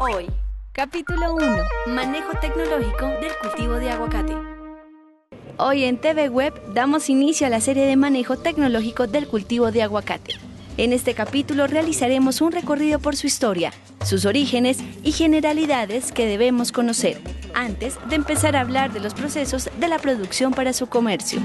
Hoy, capítulo 1, manejo tecnológico del cultivo de aguacate. Hoy en TV Web damos inicio a la serie de manejo tecnológico del cultivo de aguacate. En este capítulo realizaremos un recorrido por su historia, sus orígenes y generalidades que debemos conocer, antes de empezar a hablar de los procesos de la producción para su comercio.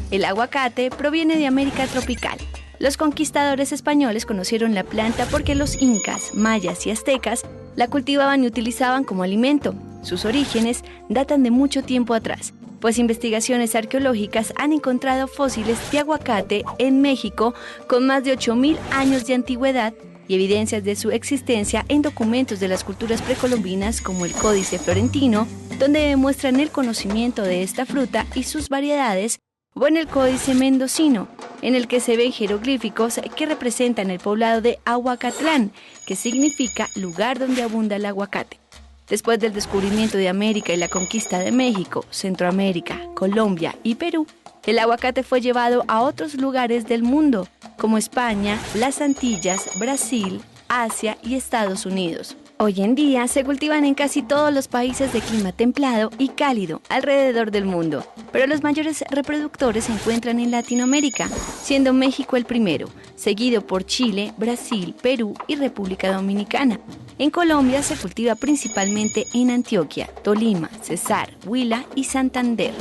El aguacate proviene de América tropical. Los conquistadores españoles conocieron la planta porque los incas, mayas y aztecas la cultivaban y utilizaban como alimento. Sus orígenes datan de mucho tiempo atrás, pues investigaciones arqueológicas han encontrado fósiles de aguacate en México con más de 8.000 años de antigüedad y evidencias de su existencia en documentos de las culturas precolombinas como el Códice Florentino, donde demuestran el conocimiento de esta fruta y sus variedades, o en el Códice Mendocino, en el que se ven jeroglíficos que representan el poblado de Ahuacatlán, que significa lugar donde abunda el aguacate. Después del descubrimiento de América y la conquista de México, Centroamérica, Colombia y Perú, el aguacate fue llevado a otros lugares del mundo, como España, las Antillas, Brasil, Asia y Estados Unidos. Hoy en día se cultivan en casi todos los países de clima templado y cálido alrededor del mundo, pero los mayores reproductores se encuentran en Latinoamérica, siendo México el primero, seguido por Chile, Brasil, Perú y República Dominicana. En Colombia se cultiva principalmente en Antioquia, Tolima, Cesar, Huila y Santander.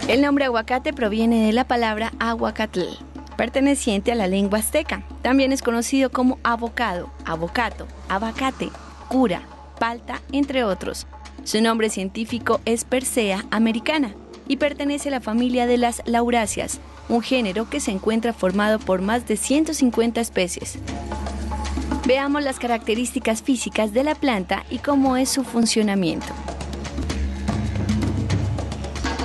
El nombre aguacate proviene de la palabra aguacatl, perteneciente a la lengua azteca. También es conocido como avocado, avocato, abacate, cura, palta, entre otros. Su nombre científico es Persea americana y pertenece a la familia de las lauráceas, un género que se encuentra formado por más de 150 especies. Veamos las características físicas de la planta y cómo es su funcionamiento.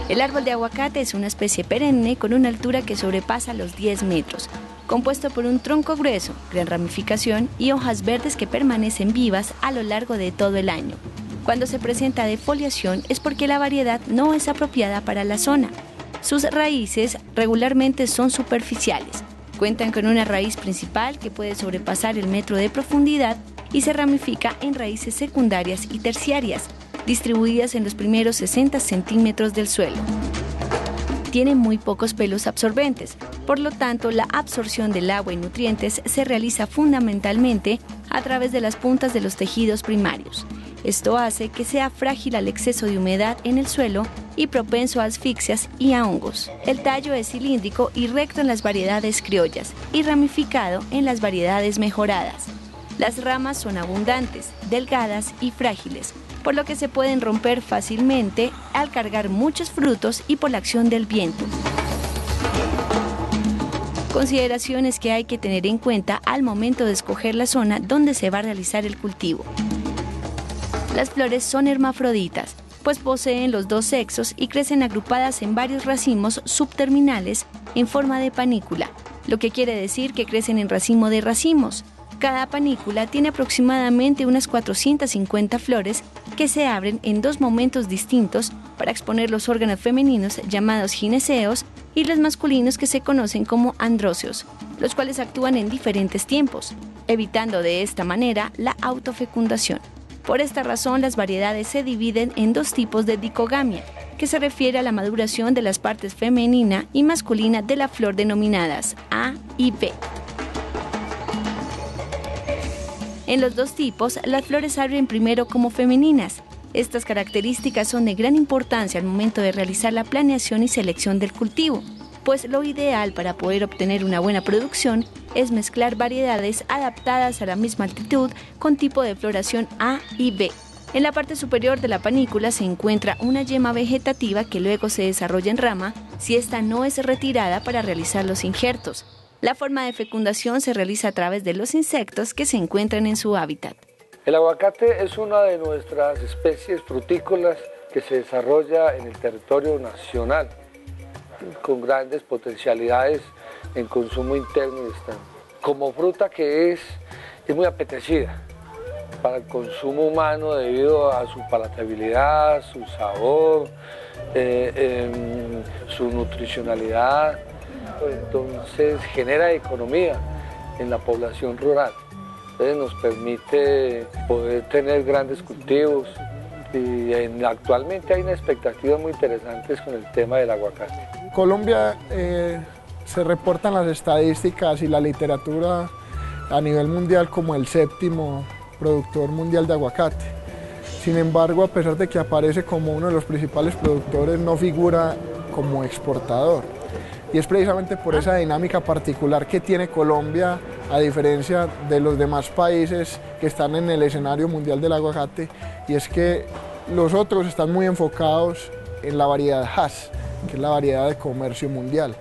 El árbol de aguacate es una especie perenne con una altura que sobrepasa los 10 metros, compuesto por un tronco grueso, gran ramificación y hojas verdes que permanecen vivas a lo largo de todo el año. Cuando se presenta defoliación es porque la variedad no es apropiada para la zona. Sus raíces regularmente son superficiales. Cuentan con una raíz principal que puede sobrepasar el metro de profundidad y se ramifica en raíces secundarias y terciarias, distribuidas en los primeros 60 centímetros del suelo. Tiene muy pocos pelos absorbentes, por lo tanto la absorción del agua y nutrientes se realiza fundamentalmente a través de las puntas de los tejidos primarios. Esto hace que sea frágil al exceso de humedad en el suelo y propenso a asfixias y a hongos. El tallo es cilíndrico y recto en las variedades criollas y ramificado en las variedades mejoradas. Las ramas son abundantes, delgadas y frágiles, por lo que se pueden romper fácilmente al cargar muchos frutos y por la acción del viento. Consideraciones que hay que tener en cuenta al momento de escoger la zona donde se va a realizar el cultivo. Las flores son hermafroditas, pues poseen los dos sexos y crecen agrupadas en varios racimos subterminales en forma de panícula, lo que quiere decir que crecen en racimo de racimos. Cada panícula tiene aproximadamente unas 450 flores que se abren en dos momentos distintos para exponer los órganos femeninos llamados gineceos y los masculinos que se conocen como andróceos, los cuales actúan en diferentes tiempos, evitando de esta manera la autofecundación. Por esta razón, las variedades se dividen en dos tipos de dicogamia, que se refiere a la maduración de las partes femenina y masculina de la flor denominadas A y B. En los dos tipos, las flores abren primero como femeninas. Estas características son de gran importancia al momento de realizar la planeación y selección del cultivo, pues lo ideal para poder obtener una buena producción es mezclar variedades adaptadas a la misma altitud con tipo de floración A y B. En la parte superior de la panícula se encuentra una yema vegetativa que luego se desarrolla en rama si ésta no es retirada para realizar los injertos. La forma de fecundación se realiza a través de los insectos que se encuentran en su hábitat. El aguacate es una de nuestras especies frutícolas que se desarrolla en el territorio nacional, con grandes potencialidades en consumo interno y externo. Como fruta que es muy apetecida para el consumo humano debido a su palatabilidad, su sabor, su nutricionalidad. Entonces genera economía en la población rural. Entonces nos permite poder tener grandes cultivos y actualmente hay una expectativa muy interesante con el tema del aguacate. Colombia se reportan las estadísticas y la literatura a nivel mundial como el 7º productor mundial de aguacate. Sin embargo, a pesar de que aparece como uno de los principales productores, no figura como exportador. Y es precisamente por esa dinámica particular que tiene Colombia, a diferencia de los demás países que están en el escenario mundial del aguacate, y es que los otros están muy enfocados en la variedad Hass, que es la variedad de comercio mundial.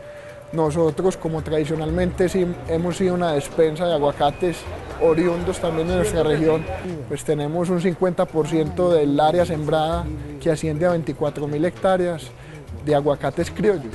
Nosotros, como tradicionalmente sí hemos sido una despensa de aguacates oriundos también de nuestra región, pues tenemos un 50% del área sembrada que asciende a 24.000 hectáreas de aguacates criollos.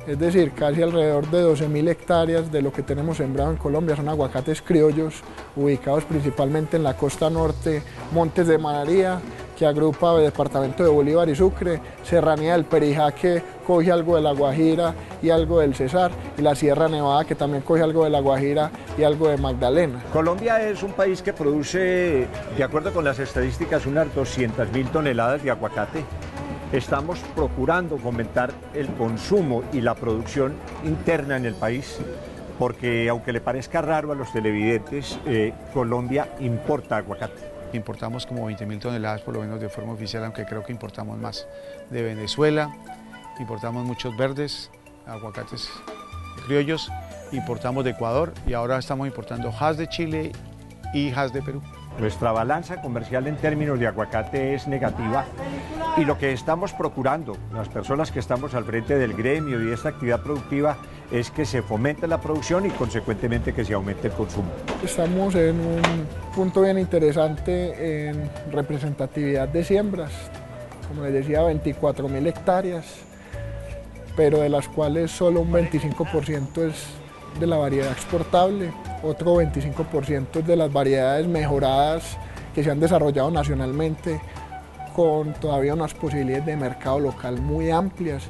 Es decir, casi alrededor de 12.000 hectáreas de lo que tenemos sembrado en Colombia son aguacates criollos, ubicados principalmente en la costa norte, Montes de María, que agrupa el departamento de Bolívar y Sucre, Serranía del Perijá, que coge algo de la Guajira y algo del Cesar, y la Sierra Nevada, que también coge algo de la Guajira y algo de Magdalena. Colombia es un país que produce, de acuerdo con las estadísticas, unas 200.000 toneladas de aguacate. Estamos procurando fomentar el consumo y la producción interna en el país, porque aunque le parezca raro a los televidentes, Colombia importa aguacate. Importamos como 20.000 toneladas por lo menos de forma oficial, aunque creo que importamos más de Venezuela, importamos muchos verdes, aguacates criollos, importamos de Ecuador y ahora estamos importando Hass de Chile y Hass de Perú. Nuestra balanza comercial en términos de aguacate es negativa y lo que estamos procurando, las personas que estamos al frente del gremio y de esta actividad productiva, es que se fomente la producción y consecuentemente que se aumente el consumo. Estamos en un punto bien interesante en representatividad de siembras, como les decía, 24.000 hectáreas, pero de las cuales solo un 25% es de la variedad exportable, otro 25% es de las variedades mejoradas que se han desarrollado nacionalmente, con todavía unas posibilidades de mercado local muy amplias.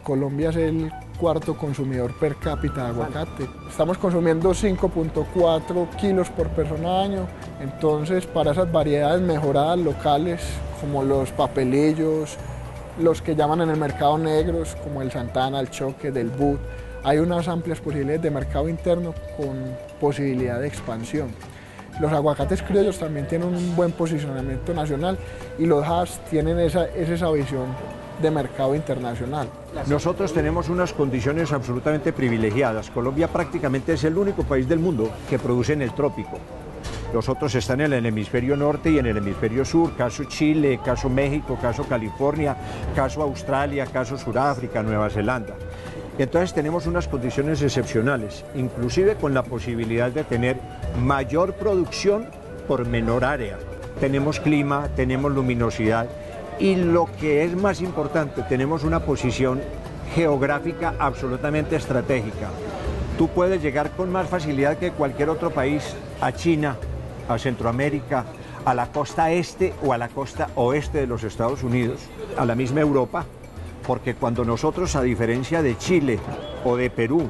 Colombia es el 4º consumidor per cápita de aguacate. Estamos consumiendo 5.4 kilos por persona año, entonces para esas variedades mejoradas locales, como los papelillos, los que llaman en el mercado negros, como el Santana, el Choque, del Bud, hay unas amplias posibilidades de mercado interno con posibilidad de expansión. Los aguacates criollos también tienen un buen posicionamiento nacional y los Hass tienen esa visión de mercado internacional. Nosotros tenemos unas condiciones absolutamente privilegiadas. Colombia prácticamente es el único país del mundo que produce en el trópico. Los otros están en el hemisferio norte y en el hemisferio sur, caso Chile, caso México, caso California, caso Australia, caso Sudáfrica, Nueva Zelanda. Entonces tenemos unas condiciones excepcionales, inclusive con la posibilidad de tener mayor producción por menor área. Tenemos clima, tenemos luminosidad y lo que es más importante, tenemos una posición geográfica absolutamente estratégica. Tú puedes llegar con más facilidad que cualquier otro país a China, a Centroamérica, a la costa este o a la costa oeste de los Estados Unidos, a la misma Europa, porque cuando nosotros, a diferencia de Chile o de Perú,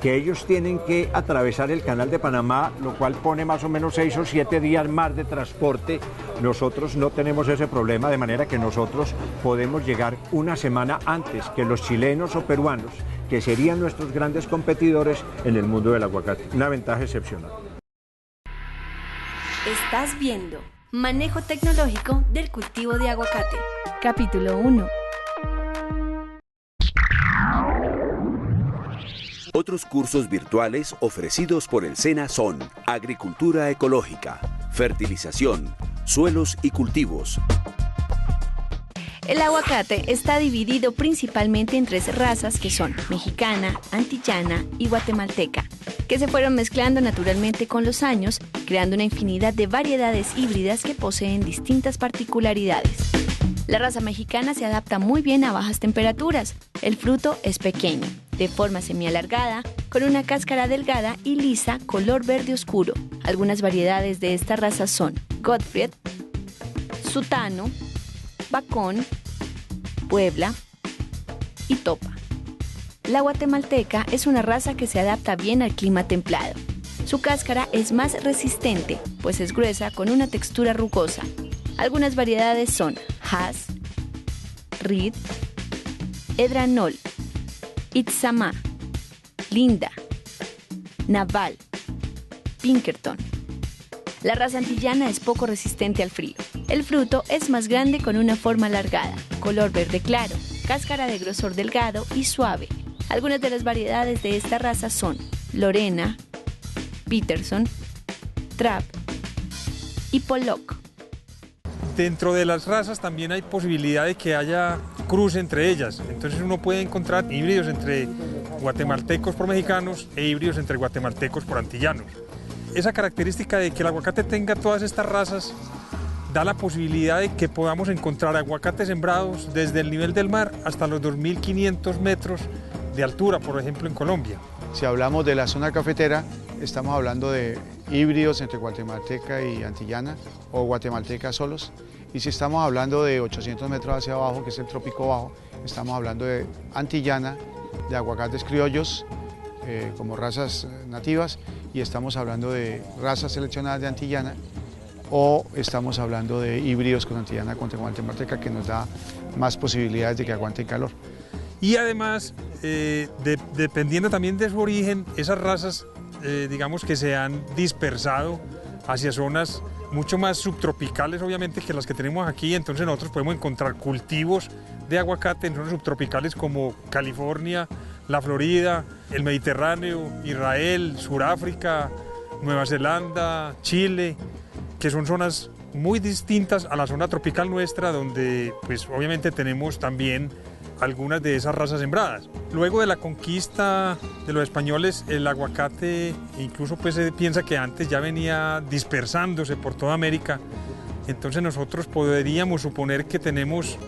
que ellos tienen que atravesar el canal de Panamá, lo cual pone más o menos 6 o 7 días más de transporte, nosotros no tenemos ese problema, de manera que nosotros podemos llegar una semana antes que los chilenos o peruanos, que serían nuestros grandes competidores en el mundo del aguacate. Una ventaja excepcional. Estás viendo Manejo Tecnológico del Cultivo de Aguacate. Capítulo 1. Otros cursos virtuales ofrecidos por el SENA son Agricultura Ecológica, Fertilización, suelos y cultivos. El aguacate está dividido principalmente en 3 razas que son mexicana, antillana y guatemalteca, que se fueron mezclando naturalmente con los años, creando una infinidad de variedades híbridas que poseen distintas particularidades. La raza mexicana se adapta muy bien a bajas temperaturas. El fruto es pequeño, de forma semialargada, con una cáscara delgada y lisa, color verde oscuro. Algunas variedades de esta raza son Gottfried, Sutano, Bacón, Puebla y Topa. La guatemalteca es una raza que se adapta bien al clima templado. Su cáscara es más resistente, pues es gruesa con una textura rugosa. Algunas variedades son Hass, Reed, Edranol, Itzamá, Linda, Naval, Pinkerton. La raza antillana es poco resistente al frío. El fruto es más grande con una forma alargada, color verde claro, cáscara de grosor delgado y suave. Algunas de las variedades de esta raza son Lorena, Peterson, Trapp y Pollock. Dentro de las razas también hay posibilidad de que haya cruce entre ellas. Entonces uno puede encontrar híbridos entre guatemaltecos por mexicanos e híbridos entre guatemaltecos por antillanos. Esa característica de que el aguacate tenga todas estas razas da la posibilidad de que podamos encontrar aguacates sembrados desde el nivel del mar hasta los 2.500 metros de altura, por ejemplo, en Colombia. Si hablamos de la zona cafetera, estamos hablando de híbridos entre guatemalteca y antillana o guatemalteca solos. Y si estamos hablando de 800 metros hacia abajo, que es el trópico bajo, estamos hablando de antillana, de aguacates criollos como razas nativas, y estamos hablando de razas seleccionadas de antillana, o estamos hablando de híbridos con antillana contra guatemalteca, que nos da más posibilidades de que aguanten calor. Y además, dependiendo también de su origen, esas razas, digamos que se han dispersado hacia zonas mucho más subtropicales, obviamente, que las que tenemos aquí. Entonces nosotros podemos encontrar cultivos de aguacate en zonas subtropicales como California, la Florida, el Mediterráneo, Israel, Sudáfrica, Nueva Zelanda, Chile, que son zonas muy distintas a la zona tropical nuestra, donde pues obviamente tenemos también algunas de esas razas sembradas. Luego de la conquista de los españoles, el aguacate, incluso pues se piensa que antes ya venía dispersándose por toda América. Entonces nosotros podríamos suponer que tenemos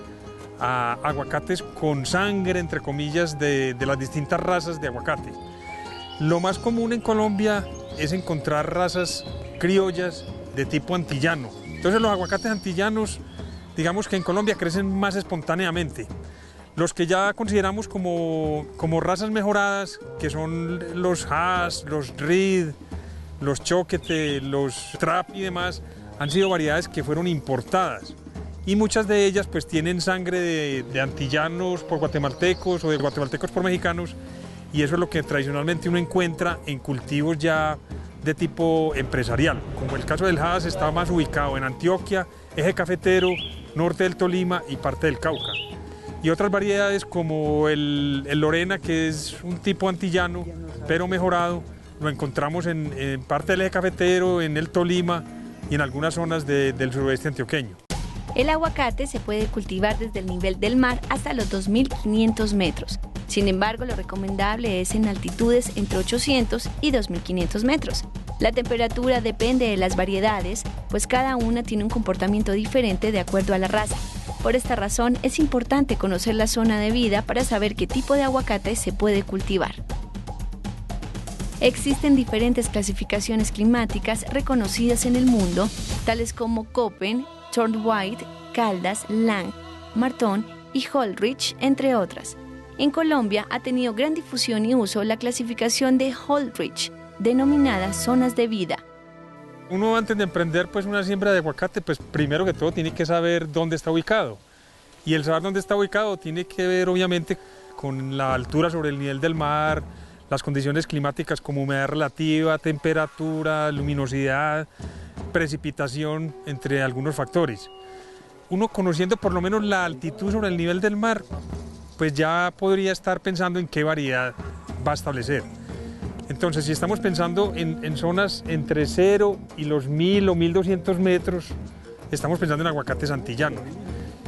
aguacates con sangre, entre comillas, de las distintas razas de aguacate. Lo más común en Colombia es encontrar razas criollas de tipo antillano. Entonces los aguacates antillanos, digamos que en Colombia crecen más espontáneamente. Los que ya consideramos como razas mejoradas, que son los Hass, los Reed, los Choquete, los Trapp y demás, han sido variedades que fueron importadas. Y muchas de ellas pues tienen sangre de antillanos por guatemaltecos o de guatemaltecos por mexicanos, y eso es lo que tradicionalmente uno encuentra en cultivos ya de tipo empresarial. Como el caso del Hass, está más ubicado en Antioquia, eje cafetero, norte del Tolima y parte del Cauca. Y otras variedades como el Lorena, que es un tipo antillano, pero mejorado, lo encontramos en parte del eje cafetero, en el Tolima y en algunas zonas del suroeste antioqueño. El aguacate se puede cultivar desde el nivel del mar hasta los 2.500 metros. Sin embargo, lo recomendable es en altitudes entre 800 y 2.500 metros. La temperatura depende de las variedades, pues cada una tiene un comportamiento diferente de acuerdo a la raza. Por esta razón, es importante conocer la zona de vida para saber qué tipo de aguacate se puede cultivar. Existen diferentes clasificaciones climáticas reconocidas en el mundo, tales como Köppen, Thorndike, Caldas, Lang, Martón y Holdridge, entre otras. En Colombia ha tenido gran difusión y uso la clasificación de Holdridge, denominada zonas de vida. Uno, antes de emprender pues una siembra de aguacate, pues primero que todo tiene que saber dónde está ubicado. Y el saber dónde está ubicado tiene que ver obviamente con la altura sobre el nivel del mar, las condiciones climáticas como humedad relativa, temperatura, luminosidad, precipitación, entre algunos factores. Uno, conociendo por lo menos la altitud sobre el nivel del mar, pues ya podría estar pensando en qué variedad va a establecer. Entonces, si estamos pensando en zonas entre 0 y los 1.000 o 1.200 metros estamos pensando en aguacates antillanos.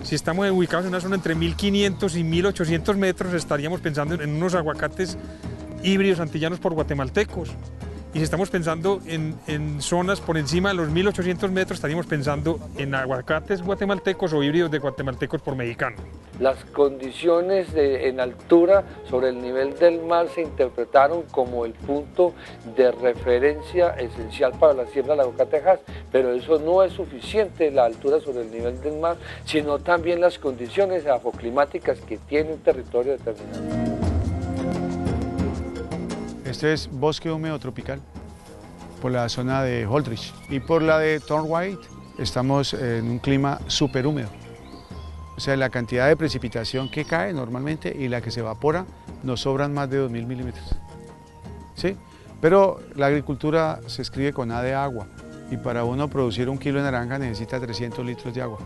Si estamos ubicados en una zona entre 1500 y 1800 metros, estaríamos pensando en unos aguacates híbridos antillanos por guatemaltecos. Y si estamos pensando en zonas por encima de los 1800 metros, estaríamos pensando en aguacates guatemaltecos o híbridos de guatemaltecos por mexicanos. Las condiciones en altura sobre el nivel del mar se interpretaron como el punto de referencia esencial para la siembra del aguacate Hass, pero eso no es suficiente, la altura sobre el nivel del mar, sino también las condiciones afoclimáticas que tiene un territorio determinado. Este es bosque húmedo tropical, por la zona de Holdridge. Y por la de Thorn White estamos en un clima súper húmedo. O sea, la cantidad de precipitación que cae normalmente y la que se evapora nos sobran más de 2000 milímetros. ¿Sí? Pero la agricultura se escribe con A de agua y para uno producir 1 kilo de naranja necesita 300 litros de agua.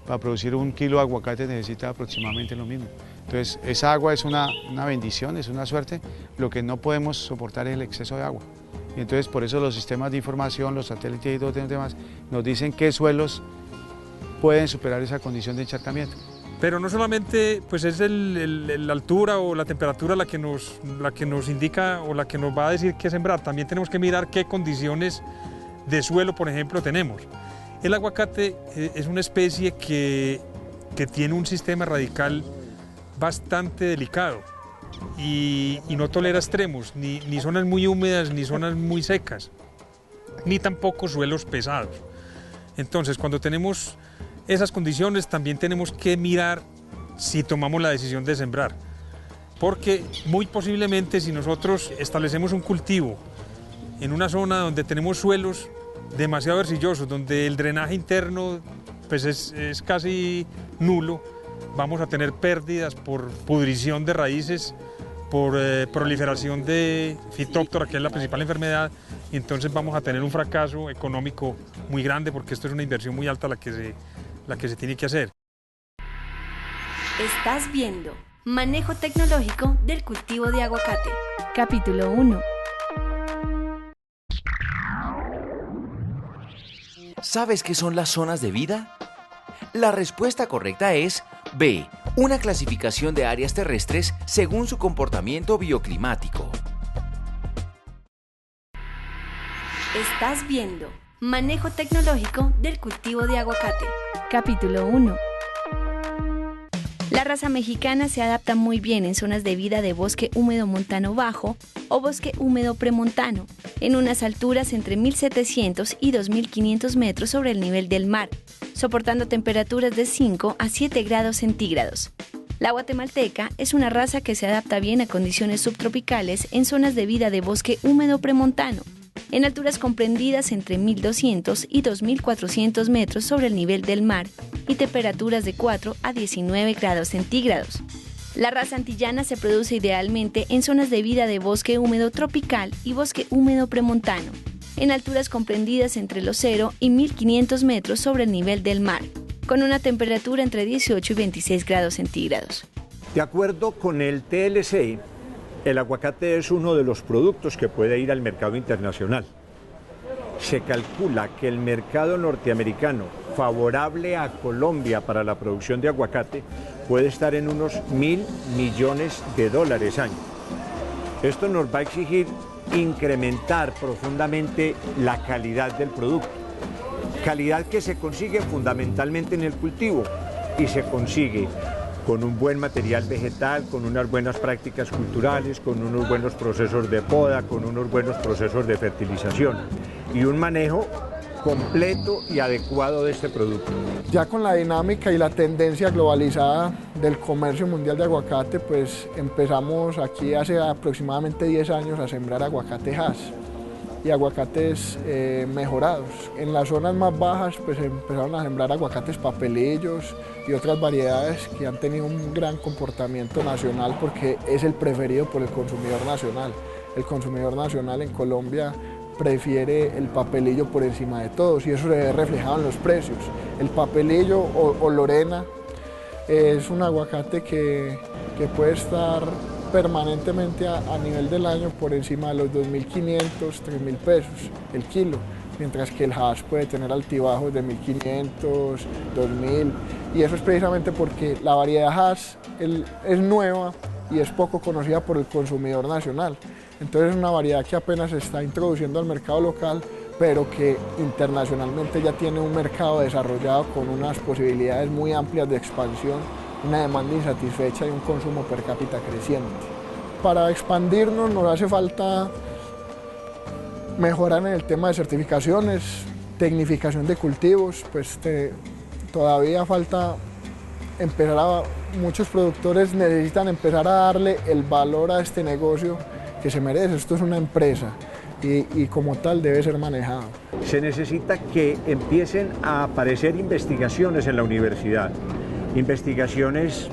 Para producir 1 kilo de aguacate necesita aproximadamente lo mismo. Entonces, esa agua es una bendición, es una suerte. Lo que no podemos soportar es el exceso de agua. Y entonces, por eso los sistemas de información, los satélites y todo los demás, nos dicen qué suelos pueden superar esa condición de encharcamiento. Pero no solamente pues es la altura o la temperatura la que nos indica o la que nos va a decir qué sembrar, también tenemos que mirar qué condiciones de suelo, por ejemplo, tenemos. El aguacate es una especie que tiene un sistema radical bastante delicado y no tolera extremos, ni zonas muy húmedas, ni zonas muy secas, ni tampoco suelos pesados. Entonces, cuando tenemos esas condiciones, también tenemos que mirar si tomamos la decisión de sembrar, porque muy posiblemente si nosotros establecemos un cultivo en una zona donde tenemos suelos demasiado arcillosos, donde el drenaje interno pues es casi nulo, vamos a tener pérdidas por pudrición de raíces, por proliferación de fitóptora, que es la principal enfermedad, y entonces vamos a tener un fracaso económico muy grande, porque esto es una inversión muy alta la que se tiene que hacer. Estás viendo Manejo Tecnológico del Cultivo de Aguacate. Capítulo 1. ¿Sabes qué son las zonas de vida? La respuesta correcta es B. Una clasificación de áreas terrestres según su comportamiento bioclimático. Estás viendo Manejo Tecnológico del Cultivo de Aguacate. Capítulo 1. La raza mexicana se adapta muy bien en zonas de vida de bosque húmedo montano bajo o bosque húmedo premontano, en unas alturas entre 1700 y 2500 metros sobre el nivel del mar, soportando temperaturas de 5 a 7 grados centígrados. La guatemalteca es una raza que se adapta bien a condiciones subtropicales en zonas de vida de bosque húmedo premontano, en alturas comprendidas entre 1200 y 2400 metros sobre el nivel del mar y temperaturas de 4 a 19 grados centígrados. La raza antillana se produce idealmente en zonas de vida de bosque húmedo tropical y bosque húmedo premontano, en alturas comprendidas entre los 0 y 1500 metros sobre el nivel del mar, con una temperatura entre 18 y 26 grados centígrados. De acuerdo con el TLC, el aguacate es uno de los productos que puede ir al mercado internacional. Se calcula que el mercado norteamericano favorable a Colombia para la producción de aguacate puede estar en unos $1.000 millones año. Esto nos va a exigir incrementar profundamente la calidad del producto. Calidad que se consigue fundamentalmente en el cultivo y se consigue con un buen material vegetal, con unas buenas prácticas culturales, con unos buenos procesos de poda, con unos buenos procesos de fertilización y un manejo completo y adecuado de este producto. Ya con la dinámica y la tendencia globalizada del comercio mundial de aguacate, pues empezamos aquí hace aproximadamente 10 años a sembrar aguacate Hass y aguacates mejorados. En las zonas más bajas pues empezaron a sembrar aguacates papelillos y otras variedades que han tenido un gran comportamiento nacional porque es el preferido por el consumidor nacional. El consumidor nacional en Colombia prefiere el papelillo por encima de todos y eso se ve reflejado en los precios. El papelillo o Lorena es un aguacate que puede estar permanentemente a nivel del año por encima de los 2.500, 3.000 pesos el kilo. mientras que el hash puede tener altibajos de 1500, 2000, y eso es precisamente porque la variedad hash es nueva y es poco conocida por el consumidor nacional. Entonces es una variedad que apenas se está introduciendo al mercado local, pero que internacionalmente ya tiene un mercado desarrollado con unas posibilidades muy amplias de expansión, una demanda insatisfecha y un consumo per cápita creciente. Para expandirnos nos hace falta mejorar en el tema de certificaciones, tecnificación de cultivos, pues todavía falta muchos productores necesitan empezar a darle el valor a este negocio que se merece. Esto es una empresa y como tal debe ser manejado. Se necesita que empiecen a aparecer investigaciones en la universidad, investigaciones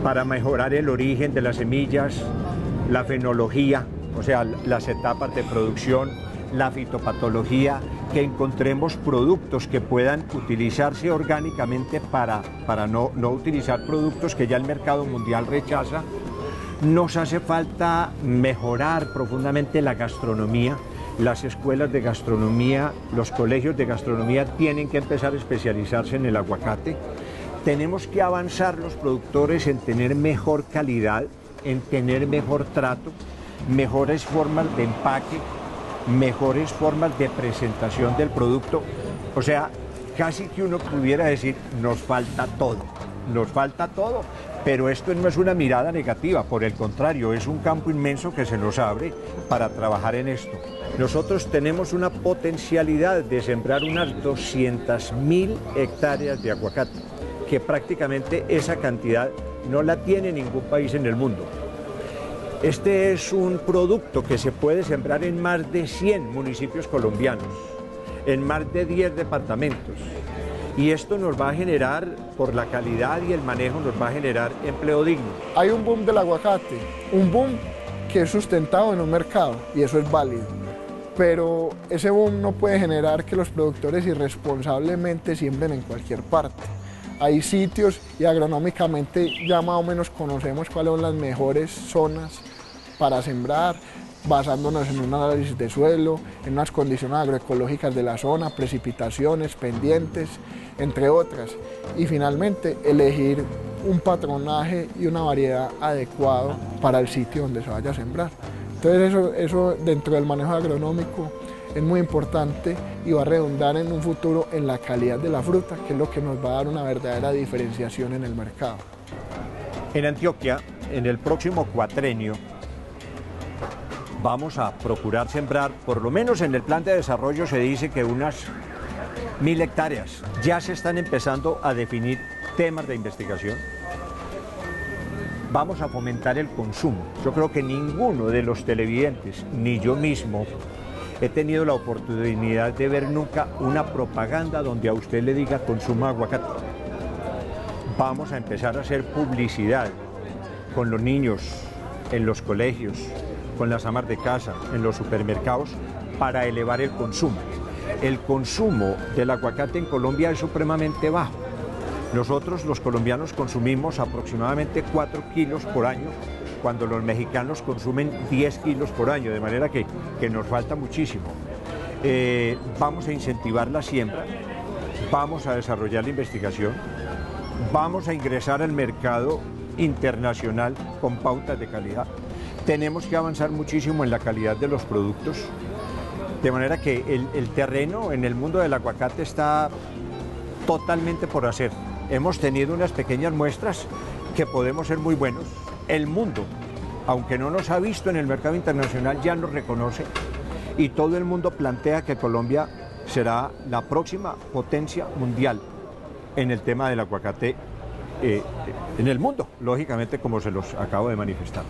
para mejorar el origen de las semillas, la fenología, o sea, las etapas de producción, la fitopatología, que encontremos productos que puedan utilizarse orgánicamente para no utilizar productos que ya el mercado mundial rechaza. Nos hace falta mejorar profundamente la gastronomía. Las escuelas de gastronomía, los colegios de gastronomía tienen que empezar a especializarse en el aguacate. Tenemos que avanzar los productores en tener mejor calidad, en tener mejor trato, mejores formas de empaque, mejores formas de presentación del producto. O sea, casi que uno pudiera decir, nos falta todo, pero esto no es una mirada negativa, por el contrario, es un campo inmenso que se nos abre para trabajar en esto. Nosotros tenemos una potencialidad de sembrar unas 200.000 hectáreas de aguacate, que prácticamente esa cantidad no la tiene ningún país en el mundo. Este es un producto que se puede sembrar en más de 100 municipios colombianos, en más de 10 departamentos. Y esto nos va a generar, por la calidad y el manejo, nos va a generar empleo digno. Hay un boom del aguacate, un boom que es sustentado en un mercado, y eso es válido. Pero ese boom no puede generar que los productores irresponsablemente siembren en cualquier parte. Hay sitios y agronómicamente ya más o menos conocemos cuáles son las mejores zonas para sembrar, basándonos en un análisis de suelo, en unas condiciones agroecológicas de la zona, precipitaciones, pendientes, entre otras. Y finalmente elegir un patronaje y una variedad adecuado para el sitio donde se vaya a sembrar. Entonces eso dentro del manejo agronómico es muy importante y va a redundar en un futuro en la calidad de la fruta, que es lo que nos va a dar una verdadera diferenciación en el mercado. En Antioquia, en el próximo cuatrenio, vamos a procurar sembrar, por lo menos en el plan de desarrollo se dice que unas 1.000 hectáreas. Ya se están empezando a definir temas de investigación. Vamos a fomentar el consumo. Yo creo que ninguno de los televidentes, ni yo mismo, he tenido la oportunidad de ver nunca una propaganda donde a usted le diga consuma aguacate. Vamos a empezar a hacer publicidad con los niños, en los colegios, con las amas de casa, en los supermercados, para elevar el consumo. El consumo del aguacate en Colombia es supremamente bajo. Nosotros los colombianos consumimos aproximadamente 4 kilos por año, cuando los mexicanos consumen 10 kilos por año, de manera que nos falta muchísimo. Vamos a incentivar la siembra, vamos a desarrollar la investigación, vamos a ingresar al mercado internacional con pautas de calidad. Tenemos que avanzar muchísimo en la calidad de los productos, de manera que el terreno en el mundo del aguacate está totalmente por hacer. Hemos tenido unas pequeñas muestras que podemos ser muy buenos. El mundo, aunque no nos ha visto en el mercado internacional, ya nos reconoce y todo el mundo plantea que Colombia será la próxima potencia mundial en el tema del aguacate en el mundo, lógicamente, como se los acabo de manifestar.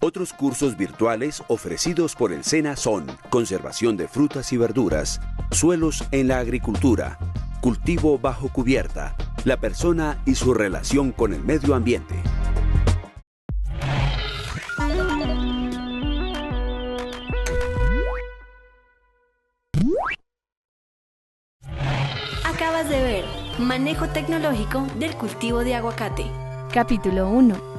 Otros cursos virtuales ofrecidos por el SENA son conservación de frutas y verduras, suelos en la agricultura, cultivo bajo cubierta, la persona y su relación con el medio ambiente. Acabas de ver Manejo tecnológico del cultivo de aguacate. Capítulo 1.